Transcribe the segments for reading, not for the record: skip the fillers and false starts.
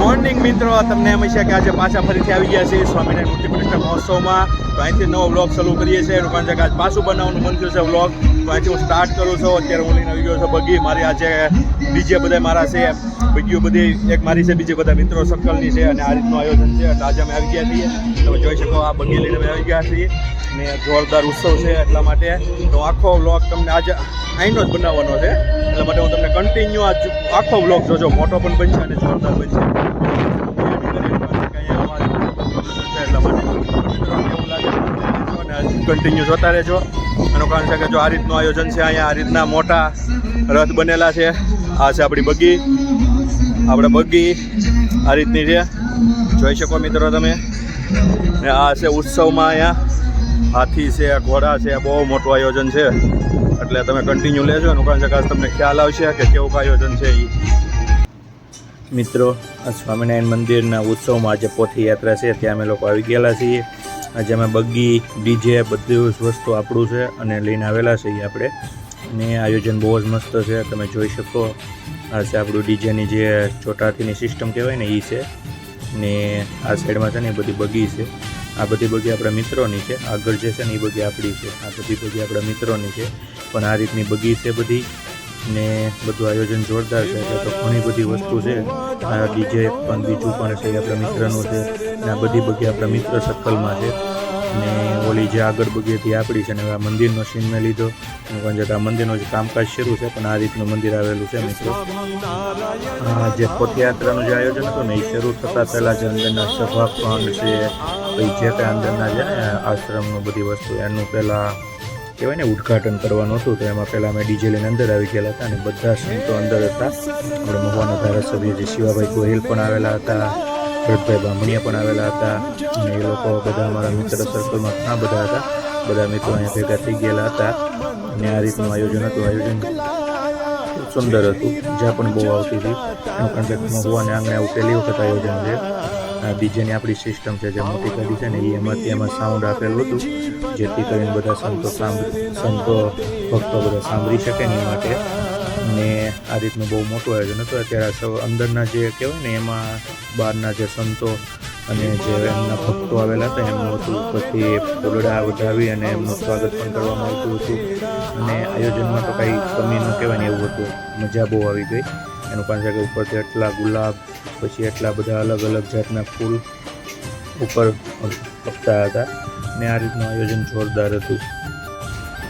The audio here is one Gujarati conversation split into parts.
મોર્નિંગ મિત્રો, તમને હંમેશા કે આજે પાછા ફરીથી આવી ગયા છે સ્વામિનારાયણ મૂર્તિ પ્રતિષ્ઠા મહોત્સવમાં. તો અહીંથી નવો વ્લોગ ચાલુ કરીએ છીએ. એનું કારણ છે કે આજ પાછું બનાવવાનું મન થયું છે વ્લોગ. તો અહીંથી હું સ્ટાર્ટ કરું છું. અત્યારે હું લઈને આવી ગયો છું બગી. મારી આજે બીજે બધા મારા છે બગીઓ બધી એક મારી છે, બીજે બધા મિત્રો સર્કલની છે અને આ રીતનું આયોજન છે. એટલે આજે અમે આવી ગયા છીએ. તમે જોઈ શકો આ બગી લઈને અમે આવી ગયા છીએ ને જોરદાર ઉત્સવ છે. એટલા માટે તો આખો વ્લોગ તમને આજે અહીંનો જ બનાવવાનો છે. એટલા માટે હું તમને કન્ટિન્યુ આખો વ્લોગ જોજો. મોટો પણ બનશે અને જોરદાર બનશે. એટલા માટે કેવું લાગે કન્ટિન્યુ જોતા રહેજો. એનું કારણ છે કે જો આ રીતનું આયોજન છે, અહીંયા આ રીતના મોટા રથ બનેલા છે. આ છે આપણી બગી. આપણે બગી આ રીતની છે, જોઈ શકો મિત્રો તમે. ને આ છે ઉત્સવમાં અહીંયા હાથી છે, ઘોડા છે, બહુ મોટું આયોજન છે. એટલે તમે કન્ટિન્યુ લેજો. એનું કારણ છે કે તમને ખ્યાલ આવશે કે કેવું આયોજન છે એ. મિત્રો, આ સ્વામિનારાયણ મંદિરના ઉત્સવમાં આજે પોથી યાત્રા છે, ત્યાં અમે લોકો આવી ગયેલા છીએ. આજે અમે બગી, ડીજે બધું વસ્તુ આપણું છે અને લઈને આવેલા છીએ આપણે. ને આયોજન બહુ જ મસ્ત છે, તમે જોઈ શકો. આ છે આપણું ડીજેની જે ચોટાથીની સિસ્ટમ કહેવાય ને એ છે. ને આ સાઈડમાં છે ને એ બધી બગી છે. આ બધી બગી આપણા મિત્રોની છે. આગળ જે છે ને એ બગી આપણી છે. આ બધી બગી આપણા મિત્રોની છે. પણ આ રીતની બગી છે બધી. ને બધું આયોજન જોરદાર છે. એટલે તો ઘણી બધી વસ્તુ છે. આ ડીજે પણ બીજું પણ છે એ આપણા મિત્રનું છે. ને આ બધી બગી આપણા મિત્ર સર્કલમાં છે. ને ઓલી જે આગળ બગી હતી આપણી છે. ને આ મંદિરનો સીન મેં લીધો. કારણ કે આ મંદિરનું જે કામકાજ શરૂ છે, પણ આ રીતનું મંદિર આવેલું છે મિત્રો. જે પથયાત્રાનું જે આયોજન હતું ને એ શરૂ થતાં પહેલાં જે અંદરના સભાખંડ છે, પછી જે કાંઈ અંદરના છે ને આશ્રમનું બધી વસ્તુ એનું પહેલાં કહેવાય ને ઉદ્ઘાટન કરવાનું હતું. તો એમાં પહેલાં અમે ડીજે લઈને અંદર આવી ગયેલા હતા અને બધા સંતો અંદર હતા. આપણે મહુવાના ધારાસભ્ય જે શિવાભાઈ ગોહિલ પણ આવેલા હતા, ભરતભાઈ બામણીયા પણ આવેલા હતા. અને એ લોકો બધા અમારા મિત્ર સર્કલમાં ઘણા બધા હતા. બધા મિત્રો અહીંયા ભેગા થઈ ગયેલા હતા. અને આ રીતનું આયોજન હતું. આયોજન સુંદર હતું. જ્યાં પણ બહુ આવતી હતી. એનું કારણ કે મહુવાને આંગણે આવું પહેલી વખત આયોજન છે. ડીજેની આપણી સિસ્ટમ છે, જે મોટી ગાડી છે ને એમાં સાઉન્ડ આપેલું હતું, જેથી કરીને બધા સંતો ભક્તો બધા સાંભળી શકે ને એ માટે. ને આ રીતનું બહુ મોટું આયોજન હતું. અત્યારે અંદરના જે કહેવાય ને એમાં બહારના જે સંતો અને જે એમના ભક્તો આવેલા હતા એમનું હતું. પછી ફૂલડા વધાવી અને એમનું સ્વાગત પણ કરવામાં આવતું હતું. અને આયોજનમાં તો કાંઈ કમી ન કહેવાય ને એવું હતું. મજા બહુ આવી ગઈ. એનું કારણ છે કે ઉપરથી એટલા ગુલાબ, પછી એટલા બધા અલગ અલગ જાતના ફૂલ ઉપર પકતા હતા. ને આ રીતનું આયોજન જોરદાર હતું.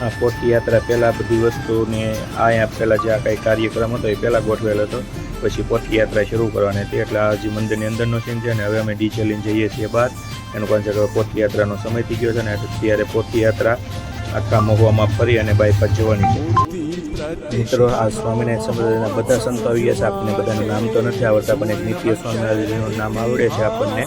આ પોથી યાત્રા પહેલાં બધી વસ્તુને અહીંયા પહેલાં જે આ કાંઈ કાર્યક્રમ હતો એ પહેલાં ગોઠવેલો હતો. પછી પોથી યાત્રા શરૂ કરવાની હતી. એટલે આ જે મંદિરની અંદરનો સીન છે ને હવે અમે ડીજે લઈને જઈએ છીએ બહાર. એનું કારણ છે કે પોથી યાત્રાનો સમય થઈ ગયો છે ને અત્યારે પોથી યાત્રા આખા મહુવામાં ફરી અને બાયપાસ જવાની છે. મિત્રો, આ સ્વામિનારાયણ સંપ્રદાયના બધા સંતો આવી ગયા છે. આપણને બધાનું નામ તો નથી આવડતા, પણ એક નિત્ય સ્વામિનારાયણનું નામ આવડે છે આપણને.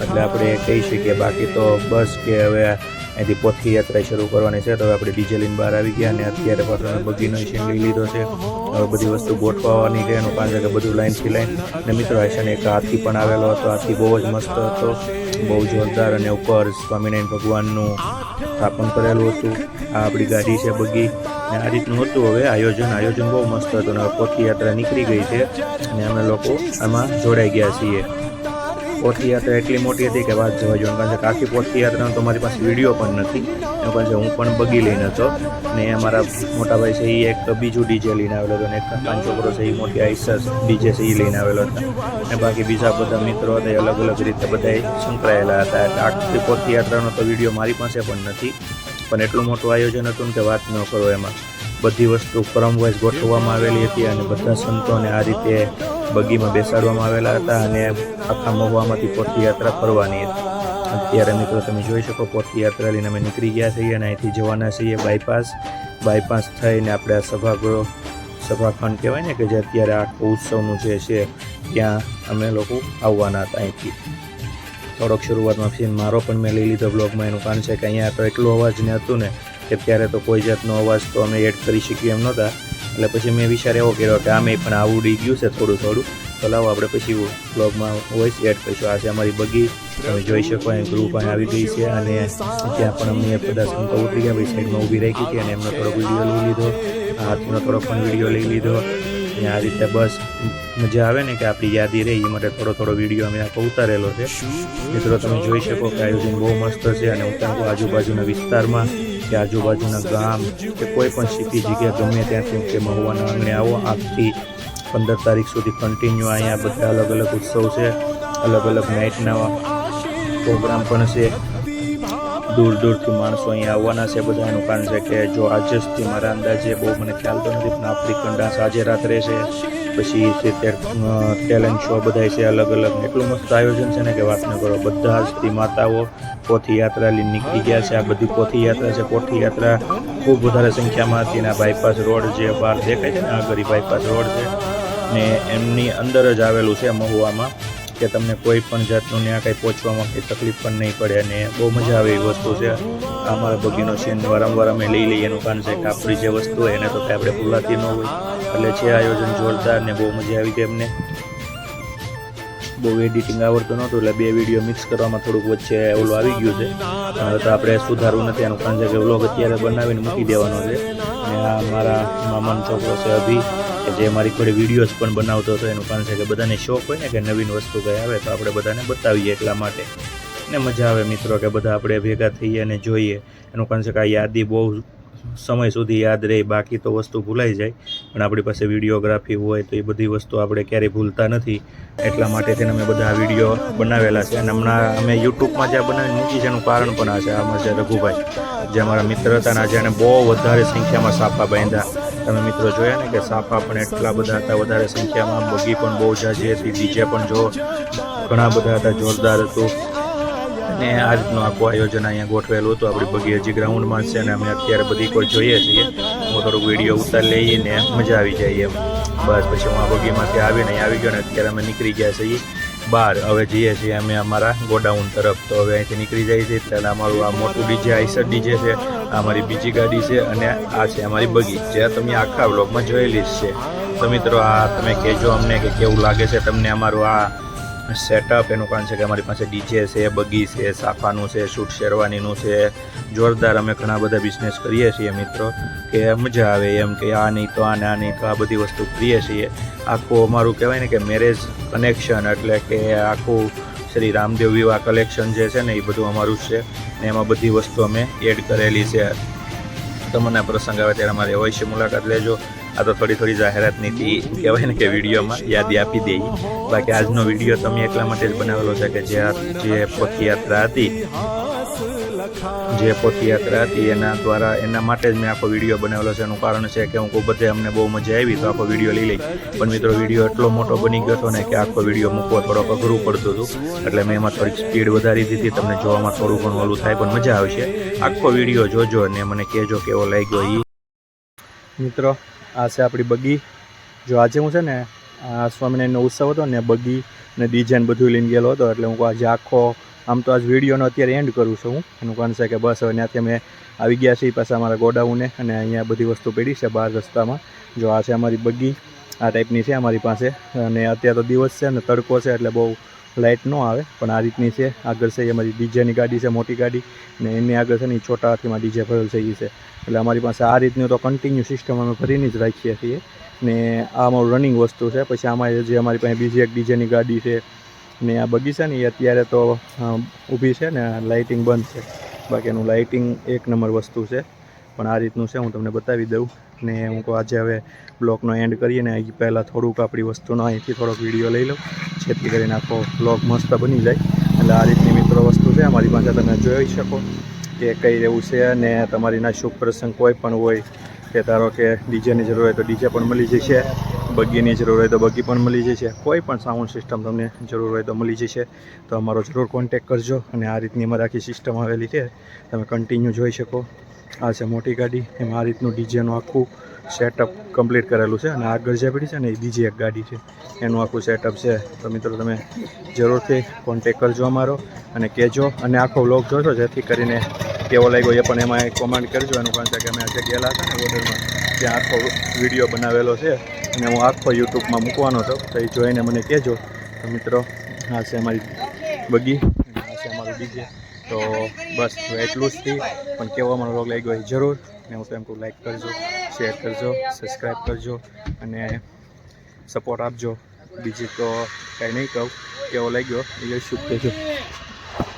એટલે આપણે કહી શકીએ. બાકી તો બસ કે હવે અહીંથી પોથી યાત્રા શરૂ કરવાની છે. તો હવે આપણે ડીજે લઈને બહાર આવી ગયા અને અત્યારે પાછળ બગીનો સીન લઈ લીધો છે. હવે બધી વસ્તુ ગોઠવવાની છે. એનું કારણ છે કે બધું લાઈનથી લાઈન. અને મિત્રો આ છે ને એક હાથી પણ આવેલો હતો. હાથી બહુ જ મસ્ત હતો, બહુ જોરદાર. અને ઉપર સ્વામિનારાયણ ભગવાનનું સ્થાપન કરેલું હતું. આ આપણી ગાડી છે બગી. ને આ રીતનું હતું. હવે આયોજન બહુ મસ્ત હતું. અને પોથી યાત્રા નીકળી ગઈ છે અને અમે લોકો આમાં જોડાઈ ગયા છીએ. પોથી યાત્રા એટલી મોટી હતી કે વાત જવા જોઈએ. કારણ કે આખી પોથી યાત્રાનો તો મારી પાસે વિડીયો પણ નથી. એનું કારણ છે હું પણ બગી લઈને હતો. ને અમારા મોટાભાઈ છે એ એક બીજું ડીજે લઈને આવેલો હતો. અને એક કાકાનો છોકરો છે એ મોટી આઈસર ડીજે છે એ લઈને આવેલો હતો. અને બાકી બીજા બધા મિત્રો હતા એ અલગ અલગ રીતે બધા સંકળાયેલા હતા. એટલે આખી પોથી યાત્રાનો તો વિડીયો મારી પાસે પણ નથી. પણ એટલું મોટું આયોજન હતું ને કે વાત ન કરો. એમાં બધી વસ્તુ ક્રમ વાઇઝ ગોઠવવામાં આવેલી હતી અને બધા સંતોને આ રીતે બગીમાં બેસાડવામાં આવેલા હતા. અને આખા મહુવામાંથી પોથી યાત્રા ફરવાની હતી. અત્યારે મિત્રો તમે જોઈ શકો પોથી યાત્રા લઈને અમે નીકળી ગયા છીએ અને અહીંથી જવાના છીએ બાયપાસ થઈને આપણે આ સભાખંડ કહેવાય ને કે જે અત્યારે આખું ઉત્સવનું જે છે ત્યાં અમે લોકો આવવાના હતા. અહીંથી થોડોક શરૂઆતમાં સીન મારો પણ મેં લઈ લીધો બ્લોગમાં. એનું કારણ છે કે અહીંયા તો એટલું અવાજ ને હતું ને કે ત્યારે તો કોઈ જાતનો અવાજ તો અમે એડ કરી શકીએ એમ નહોતા. એટલે પછી મેં વિચાર એવો કર્યો કે આમે પણ આવડી ગયું છે થોડું. તો લાવો આપણે પછી બ્લોગમાં વોઇસ એડ કરીશું. આ છે અમારી બગી. તમે જોઈ શકો અહીં ગ્રુપ અહીં આવી ગઈ છે. અને ત્યાં પણ અમને બધા સંતો ઉતરી ગયા. ભાઈ સાઈડમાં ઊભી રાખી હતી અને એમનો થોડોક વિડીયો લઈ લીધો. હાથનો થોડોક પણ વિડીયો લઈ લીધો. ને આ રીતે બસ મજા આવે ને કે આપણી યાદી રહે એ માટે થોડો થોડો વિડીયો અમે આખો ઉતારેલો છે. મિત્રો તમે જોઈ શકો કે આયોજન બહુ મસ્ત છે અને ઉત્તરાયણ આજુબાજુના વિસ્તારમાં કે આજુબાજુના ગામ કે કોઈ પણ સિટી જગ્યા ગમે ત્યાંથી કે મહુવાના આંગણે આવો, આજથી 15 તારીખ સુધી કન્ટિન્યુ અહીંયા બધા અલગ અલગ ઉત્સવ છે, અલગ અલગ નાઇટના પ્રોગ્રામ પણ છે. દૂર દૂરથી માણસો અહીંયા આવવાના છે. બધા એનું કારણ છે કે જો આજથી મારા અંદાજે બહુ મને ખ્યાલ તો નથી પણ આફ્રિકન ડાન્સ આજે રાત્રે છે, પછી 70 ટેલેન્ટ શો બધા છે અલગ અલગ. એટલું મસ્ત આયોજન છે ને કે વાત ન કરો. બધા જ માતાઓ પોથી યાત્રા લઈને નીકળી ગયા છે. આ બધી પોથી યાત્રા છે. પોથી યાત્રા ખૂબ વધારે સંખ્યામાં હતી અને આ બાયપાસ રોડ જે બહાર દેખાય છે ને આ ગરી બાયપાસ રોડ છે ને એમની અંદર જ આવેલું છે મહુવામાં, કે તમને કોઈ પણ જાતનું ત્યાં કંઈ પહોંચવામાં કંઈ તકલીફ પણ નહીં પડે અને બહુ મજા આવે એવી વસ્તુ છે. અમારા બગીનો સીન વારંવાર અમે લઈ લઈએ એનું કારણ છે કે આપણી જે વસ્તુ હોય એને તો કંઈ આપણે ભૂલાતી ન હોય. એટલે છે આયોજન જોરદાર ને બહુ મજા આવી ગઈ અમને. બહુ એડિટિંગ આવડતું નહોતું એટલે 2 વિડીયો મિક્સ કરવામાં થોડુંક વચ્ચે ઓલું આવી ગયું છે. હવે તો આપણે સુધારવું નથી એનું કારણ છે કે વ્લોગ અત્યારે બનાવીને મૂકી દેવાનો છે. અને આ મારા મામાનો છોકરો છે અભી, કે જે મારી જોડે વિડીયોઝ પણ બનાવતો હતો. એનું કારણ છે કે બધાને શોખ હોય ને કે નવીન વસ્તુ કંઈ આવે તો આપણે બધાને બતાવીએ એટલા માટે ને મજા આવે મિત્રો કે બધા આપણે ભેગા થઈએ અને જોઈએ. એનું કારણ છે કે આ યાદી બહુ સમય સુધી યાદ રહે, બાકી તો વસ્તુ ભૂલાઈ જાય પણ આપણી પાસે વિડીયોગ્રાફી હોય તો એ બધી વસ્તુ આપણે ક્યારેય ભૂલતા નથી. એટલા માટે થઈને અમે બધા વિડીયો બનાવેલા છે અને હમણાં અમે યુટ્યુબમાં જ્યાં બનાવીને મૂકી છે એનું કારણ પણ આ છે. આમાં છે રઘુભાઈ જે અમારા મિત્ર હતા અને આજે એને બહુ વધારે સંખ્યામાં સાફા બાંધ્યા. તમે મિત્રો જોયા ને કે સાફા પણ એટલા બધા હતા વધારે સંખ્યામાં, બગી પણ બહુ જાજી હતી, ડીજે પણ જો ઘણા બધા હતા, જોરદાર હતું. અને આ રીતનું આખું આયોજન અહીંયા ગોઠવેલું હતું. આપણી બગી હજી ગ્રાઉન્ડમાં છે અને અમે અત્યારે બધી કોઈ જોઈએ છીએ. હું થોડુંક વિડીયો ઉતારી લઈએ ને મજા આવી જાય એમ. બસ પછી હું આ બગીમાંથી આવીને અહીં આવી ગયો ને અત્યારે અમે નીકળી ગયા છીએ બહાર. હવે જઈએ છીએ અમે અમારા ગોડાઉન તરફ. તો હવે અહીંથી નીકળી જાય છે એટલે અમારું આ મોટું ડીજે આઈસર ડીજે છે, આ અમારી બીજી ગાડી છે અને આ છે અમારી બગી જે તમે આખા વ્લોગમાં જોયેલી જ છે. તો મિત્રો આ તમે કહેજો અમને કે કેવું લાગે છે તમને અમારું આ સેટઅપ. એનું કારણ છે કે અમારી પાસે ડીજે છે, બગી છે, સાફાનું છે, શૂટ શેરવાનીનું છે, જોરદાર. અમે ઘણા બધા બિઝનેસ કરીએ છીએ મિત્રો કે મજા આવે એમ કે આ નહીં તો આ ને આ નહીં તો આ બધી વસ્તુ કરીએ છીએ. આખું અમારું કહેવાય ને કે મેરેજ કનેક્શન એટલે કે આખું શ્રી રામદેવ વિવાહ કલેક્શન જે છે ને એ બધું અમારું છે ને એમાં બધી વસ્તુ અમે એડ કરેલી છે. તમને પ્રસંગ આવે ત્યારે અમારી અવશ્ય મુલાકાત લેજો. આ તો થોડી જાહેરાતની હતી કહેવાય ને કે વિડીયોમાં યાદી આપી દઈએ. બાકી આજનો વિડીયો તમે એટલા માટે જ બનાવેલો છે કે જે પોથીયાત્રા હતી એના દ્વારા એના માટે જ મેં આખો વિડીયો બનાવેલો છે. એનું કારણ છે કે હું બધે અમને બહુ મજા આવી તો આખો વિડીયો લઈ લઈ. પણ મિત્રો વિડીયો એટલો મોટો બની ગયો હતો ને કે આખો વિડીયો મૂકવો થોડોક અઘરું પડતું હતું એટલે મેં એમાં થોડીક સ્પીડ વધારી દીધી. તમને જોવામાં થોડું ઘણું ઓલું થાય પણ મજા આવશે. આખો વિડીયો જોજો અને મને કહેજો કેવો લાગ્યો એ. મિત્રો આ છે આપણી બગી. જો આજે હું છે ને આ સ્વામિનારાયણનો ઉત્સવ હતો ને બગી ને ડીજે ને બધું લઈને ગયેલો હતો એટલે હું આજે આખો આમ તો આજ વિડીયોનો અત્યારે એન્ડ કરું છું હું. એનું કારણ છે કે બસ હવે ત્યાંથી અમે આવી ગયા છીએ પાછા અમારા ગોડાઉને અને અહીંયા બધી વસ્તુ પડી છે બહાર રસ્તામાં. જો આ છે અમારી બગી, આ ટાઈપની છે અમારી પાસે અને અત્યારે તો દિવસ છે ને તડકો છે એટલે બહુ લાઇટ ન આવે પણ આ રીતની છે. આગળ છે એ અમારી ડીજેની ગાડી છે, મોટી ગાડી, ને એની આગળ છે ને છોટા હાથીમાં ડીજે ભરેલ છે એ છે. એટલે અમારી પાસે આ રીતનું તો કન્ટિન્યુ સિસ્ટમ અમે ભરીને જ રાખીએ છીએ ને આ અમારું રનિંગ વસ્તુ છે. પછી આમાં જે અમારી પાસે બીજી એક ડીજેની ગાડી છે ને આ બગી છે ને એ અત્યારે તો ઊભી છે ને લાઇટિંગ બંધ છે. બાકી એનું લાઇટિંગ એક નંબર વસ્તુ છે. પણ આ રીતનું છે હું તમને બતાવી દઉં ને હું કહું આજે હવે બ્લોગનો એન્ડ કરીએ ને એ પહેલાં થોડુંક આપણી વસ્તુનો અહીંથી થોડોક વિડીયો લઈ લઉં જેથી કરીને આખો બ્લોગ મસ્ત બની જાય. એટલે આ રીતની મિત્રો વસ્તુ છે અમારી પાસે, તમે જોઈ શકો કે કઈ રહેવું છે. અને તમારીના શુભ પ્રસંગ કોઈ પણ હોય કે ધારો કે ડીજેની જરૂર હોય તો ડીજે પણ મળી જશે, બગીની જરૂર હોય તો બગી પણ મળી જશે, કોઈ પણ સાઉન્ડ સિસ્ટમ તમને જરૂર હોય તો મળી જશે. તો અમારો જરૂર કોન્ટેક કરજો. અને આ રીતની અમારી આખી સિસ્ટમ આવેલી છે તમે કન્ટિન્યુ જોઈ શકો. આ છે મોટી ગાડી, એમાં આ રીતનું ડીજેનું આખું સેટઅપ કમ્પ્લીટ કરેલું છે અને આગળ જે પડી છે ને એ બીજી એક ગાડી છે એનું આખું સેટઅપ છે. તો મિત્રો તમે જરૂરથી કોન્ટેક કરજો અમારો અને કહેજો અને આખો વ્લોગ જોજો જેથી કરીને કેવો લાગ્યો એ પણ એમાં કોમેન્ટ કરજો. એનું કારણ છે કે અમે આજે ગયેલા હતા ને ઓર્ડરમાં ત્યાં આખો વિડીયો બનાવેલો છે અને હું આખો યુટ્યુબમાં મૂકવાનો હતો તો એ જોઈને મને કહેજો. તો મિત્રો આ છે અમારી બગી અને આ છે અમારું ડીજે. તો બસ એટલું જ થી પણ કેવો અમારો વ્લોગ લાગ્યો એ જરૂર ને હું તો એમ કહું લાઈક કરજો, શેર કરજો, સબસ્ક્રાઈબ કરજો અને સપોર્ટ આપજો. બીજી તો કાંઈ નહીં કહું. કેવો લાગ્યો એ શુભ કહેજો.